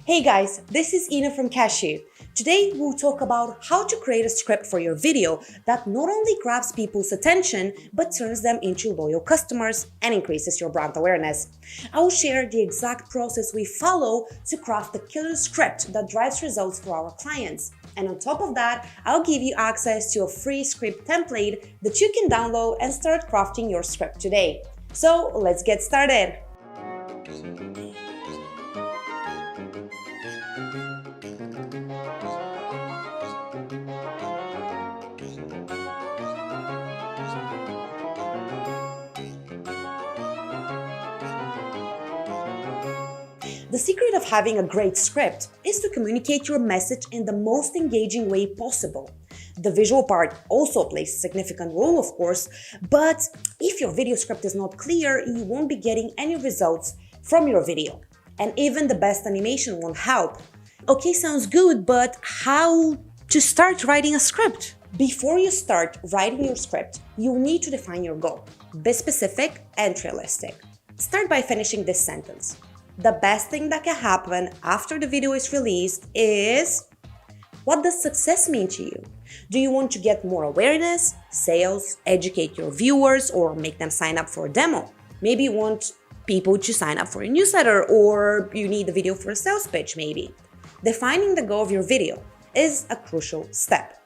Hey guys, this is Ina from Cashew. Today we'll talk about how to create a script for your video that not only grabs people's attention but turns them into loyal customers and increases your brand awareness. I will share the exact process we follow to craft the killer script that drives results for our clients. And on top of that, I'll give you access to a free script template that you can download and start crafting your script today. So let's get started. The secret of having a great script is to communicate your message in the most engaging way possible. The visual part also plays a significant role, of course, but if your video script is not clear, you won't be getting any results from your video. And even the best animation won't help. Okay, sounds good, but how to start writing a script? Before you start writing your script, you need to define your goal. Be specific and realistic. Start by finishing this sentence. The best thing that can happen after the video is released is... What does success mean to you? Do you want to get more awareness, sales, educate your viewers, or make them sign up for a demo? Maybe you want people to sign up for a newsletter, or you need a video for a sales pitch, maybe. Defining the goal of your video is a crucial step.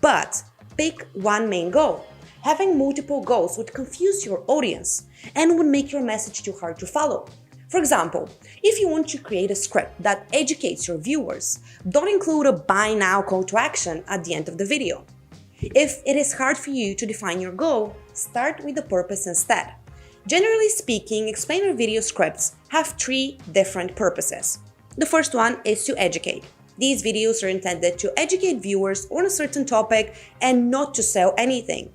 But pick one main goal. Having multiple goals would confuse your audience and would make your message too hard to follow. For example, if you want to create a script that educates your viewers, don't include a buy now call to action at the end of the video. If it is hard for you to define your goal, start with the purpose instead. Generally speaking, explainer video scripts have three different purposes. The first one is to educate. These videos are intended to educate viewers on a certain topic and not to sell anything.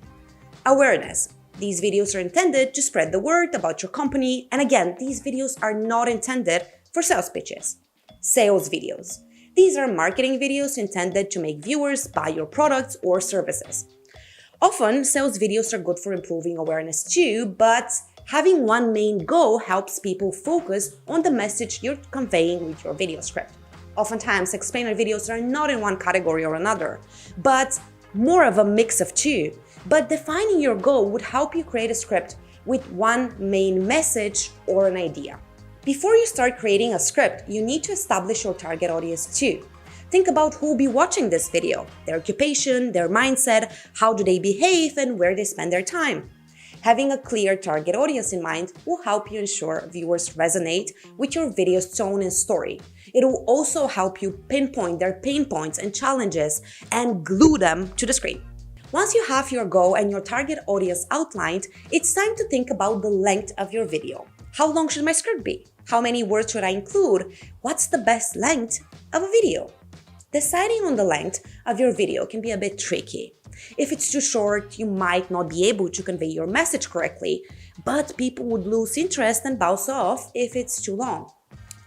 Awareness. These videos are intended to spread the word about your company, and again, these videos are not intended for sales pitches. Sales videos. These are marketing videos intended to make viewers buy your products or services. Often, sales videos are good for improving awareness too, but having one main goal helps people focus on the message you're conveying with your video script. Oftentimes, explainer videos are not in one category or another, but more of a mix of two. But defining your goal would help you create a script with one main message or an idea. Before you start creating a script, you need to establish your target audience too. Think about who will be watching this video, their occupation, their mindset, how do they behave, and where they spend their time. Having a clear target audience in mind will help you ensure viewers resonate with your video's tone and story. It will also help you pinpoint their pain points and challenges and glue them to the screen. Once you have your goal and your target audience outlined, it's time to think about the length of your video. How long should my script be? How many words should I include? What's the best length of a video? Deciding on the length of your video can be a bit tricky. If it's too short, you might not be able to convey your message correctly, but people would lose interest and bounce off if it's too long.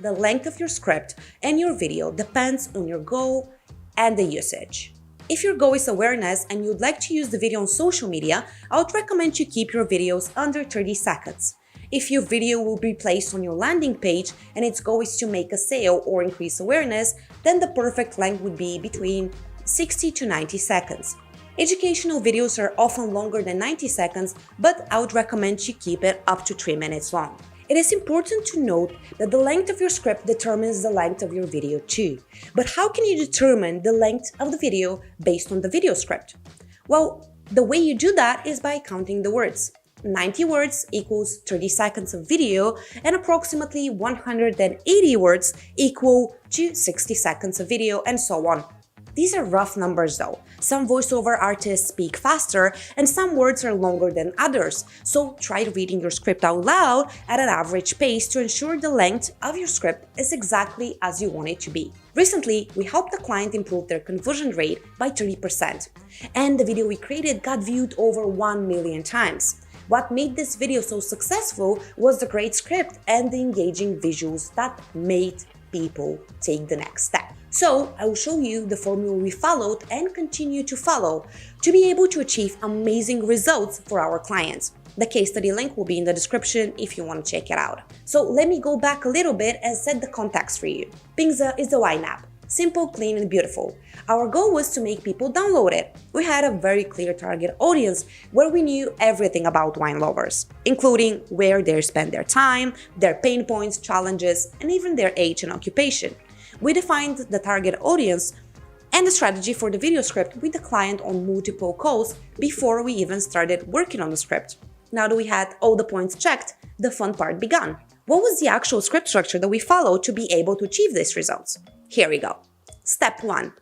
The length of your script and your video depends on your goal and the usage. If your goal is awareness and you'd like to use the video on social media, I would recommend you keep your videos under 30 seconds. If your video will be placed on your landing page and its goal is to make a sale or increase awareness, then the perfect length would be between 60 to 90 seconds. Educational videos are often longer than 90 seconds, but I would recommend you keep it up to 3 minutes long. It is important to note that the length of your script determines the length of your video too. But how can you determine the length of the video based on the video script? Well, the way you do that is by counting the words. 90 words equals 30 seconds of video, and approximately 180 words equal to 60 seconds of video, and so on. These are rough numbers though. Some voiceover artists speak faster and some words are longer than others, so try reading your script out loud at an average pace to ensure the length of your script is exactly as you want it to be. Recently, we helped a client improve their conversion rate by 30%, and the video we created got viewed over 1 million times. What made this video so successful was the great script and the engaging visuals that made people take the next step. So I will show you the formula we followed and continue to follow to be able to achieve amazing results for our clients. The case study link will be in the description if you want to check it out. So let me go back a little bit and set the context for you. Pingza is a wine app. Simple, clean, and beautiful. Our goal was to make people download it. We had a very clear target audience where we knew everything about wine lovers, including where they spend their time, their pain points, challenges, and even their age and occupation. We defined the target audience and the strategy for the video script with the client on multiple calls before we even started working on the script. Now that we had all the points checked, the fun part began. What was the actual script structure that we followed to be able to achieve these results? Here we go. Step 1.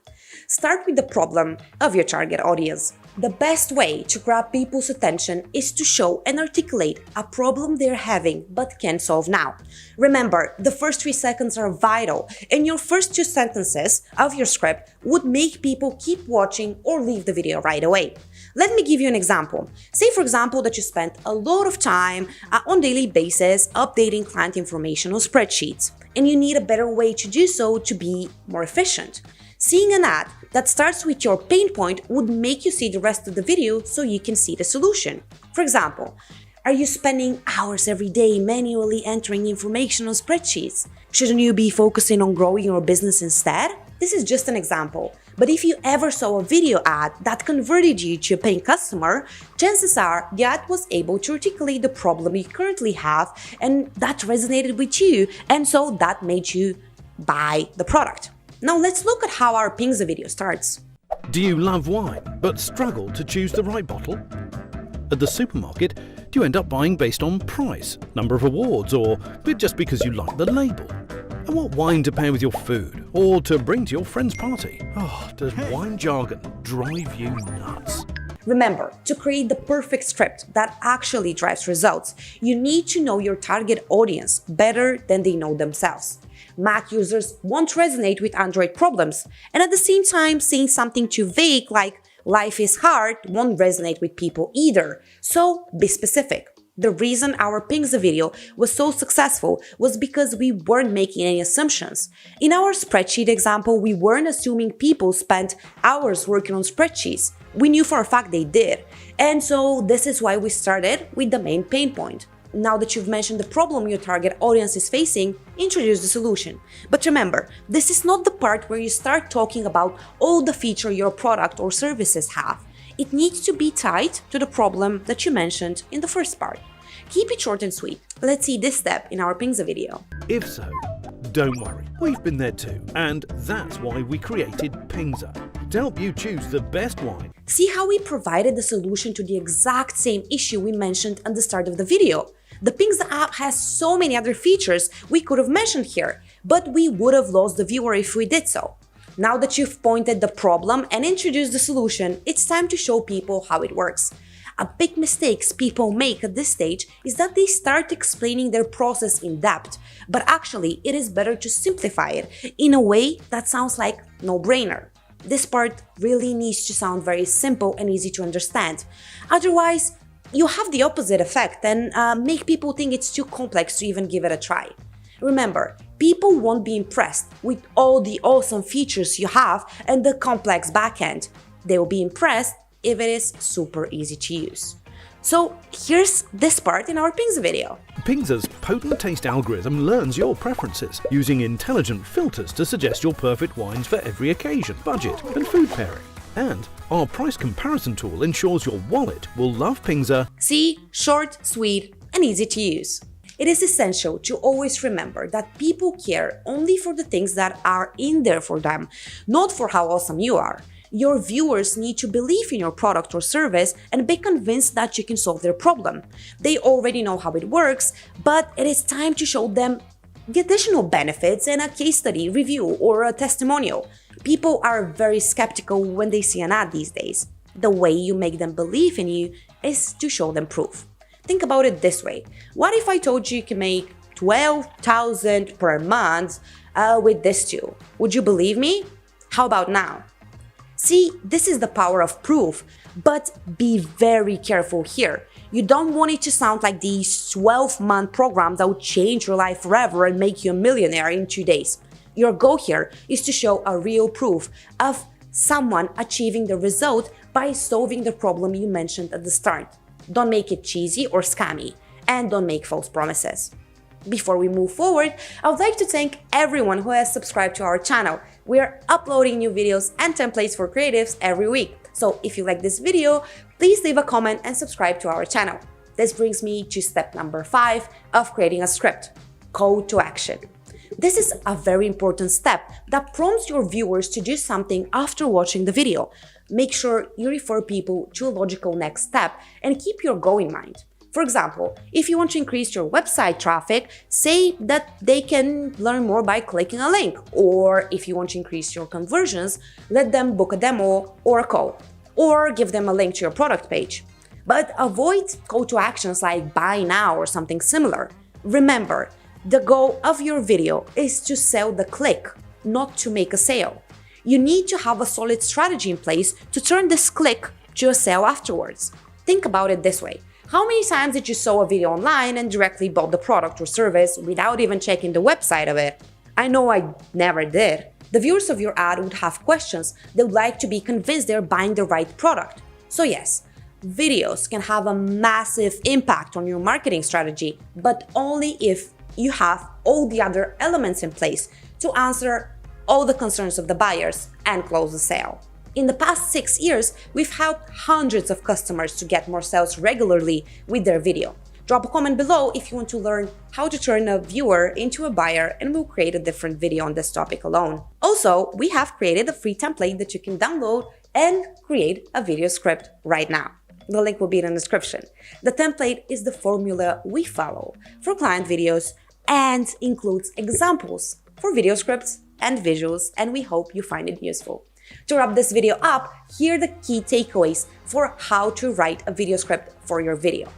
Start with the problem of your target audience. The best way to grab people's attention is to show and articulate a problem they're having but can't solve now. Remember, the first 3 seconds are vital, and your first 2 sentences of your script would make people keep watching or leave the video right away. Let me give you an example. Say, for example, that you spent a lot of time on daily basis updating client information on spreadsheets, and you need a better way to do so to be more efficient. Seeing an ad that starts with your pain point would make you see the rest of the video so you can see the solution. For example, are you spending hours every day manually entering information on spreadsheets? Shouldn't you be focusing on growing your business instead? This is just an example, but if you ever saw a video ad that converted you to a paying customer, chances are the ad was able to articulate the problem you currently have and that resonated with you, and so that made you buy the product. Now let's look at how our Pingza video starts. Do you love wine but struggle to choose the right bottle? At the supermarket, do you end up buying based on price, number of awards, or just because you like the label? And what wine to pair with your food or to bring to your friend's party? Oh, does wine jargon drive you nuts? Remember, to create the perfect script that actually drives results, you need to know your target audience better than they know themselves. Mac users won't resonate with Android problems, and at the same time, saying something too vague like life is hard won't resonate with people either. So be specific. The reason our Pingza video was so successful was because we weren't making any assumptions. In our spreadsheet example, we weren't assuming people spent hours working on spreadsheets. We knew for a fact they did. And so this is why we started with the main pain point. Now that you've mentioned the problem your target audience is facing, introduce the solution. But remember, this is not the part where you start talking about all the features your product or services have. It needs to be tied to the problem that you mentioned in the first part. Keep it short and sweet. Let's see this step in our Pingza video. If so, don't worry, we've been there too, and that's why we created Pingza, to help you choose the best wine. See how we provided the solution to the exact same issue we mentioned at the start of the video. The Pingza app has so many other features we could have mentioned here, but we would have lost the viewer if we did so. Now that you've pointed the problem and introduced the solution, it's time to show people how it works. A big mistake people make at this stage is that they start explaining their process in depth, but actually it is better to simplify it in a way that sounds like no-brainer. This part really needs to sound very simple and easy to understand. Otherwise, you have the opposite effect and make people think it's too complex to even give it a try. Remember, people won't be impressed with all the awesome features you have and the complex backend. They will be impressed if it is super easy to use. So here's this part in our Pingza video. Pingza's potent taste algorithm learns your preferences, using intelligent filters to suggest your perfect wines for every occasion, budget, and food pairing. And our price comparison tool ensures your wallet will love Pingza. See, short, sweet, and easy to use. It is essential to always remember that people care only for the things that are in there for them, not for how awesome you are. Your viewers need to believe in your product or service and be convinced that you can solve their problem. They already know how it works, but it is time to show them the additional benefits in a case study, review, or a testimonial. People are very skeptical when they see an ad these days. The way you make them believe in you is to show them proof. Think about it this way. What if I told you can make 12,000 per month with this tool? Would you believe me? How about now? See, this is the power of proof, but be very careful here. You don't want it to sound like these 12-month programs that would change your life forever and make you a millionaire in 2 days. Your goal here is to show a real proof of someone achieving the result by solving the problem you mentioned at the start. Don't make it cheesy or scammy, and don't make false promises. Before we move forward, I would like to thank everyone who has subscribed to our channel. We are uploading new videos and templates for creatives every week. So if you like this video, please leave a comment and subscribe to our channel. This brings me to step number 5 of creating a script: call to action. This is a very important step that prompts your viewers to do something after watching the video. Make sure you refer people to a logical next step and keep your goal in mind. For example, if you want to increase your website traffic, say that they can learn more by clicking a link. Or if you want to increase your conversions, let them book a demo or a call. Or give them a link to your product page. But avoid call to actions like buy now or something similar. Remember, the goal of your video is to sell the click, not to make a sale. You need to have a solid strategy in place to turn this click to a sale afterwards. Think about it this way. How many times did you saw a video online and directly bought the product or service without even checking the website of it? I know I never did. The viewers of your ad would have questions. They would like to be convinced they're buying the right product. So yes, videos can have a massive impact on your marketing strategy, but only if you have all the other elements in place to answer all the concerns of the buyers and close the sale. In the past 6 years, we've helped hundreds of customers to get more sales regularly with their video. Drop a comment below if you want to learn how to turn a viewer into a buyer, and we'll create a different video on this topic alone. Also, we have created a free template that you can download and create a video script right now. The link will be in the description. The template is the formula we follow for client videos and includes examples for video scripts and visuals, and we hope you find it useful. To wrap this video up, here are the key takeaways for how to write a video script for your video.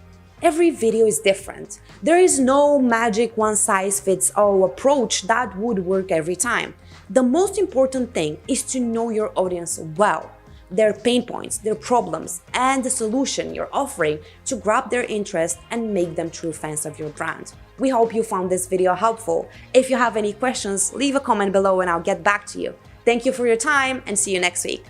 Every video is different. There is no magic one-size-fits-all approach that would work every time. The most important thing is to know your audience well, their pain points, their problems, and the solution you're offering to grab their interest and make them true fans of your brand. We hope you found this video helpful. If you have any questions, leave a comment below and I'll get back to you. Thank you for your time and see you next week.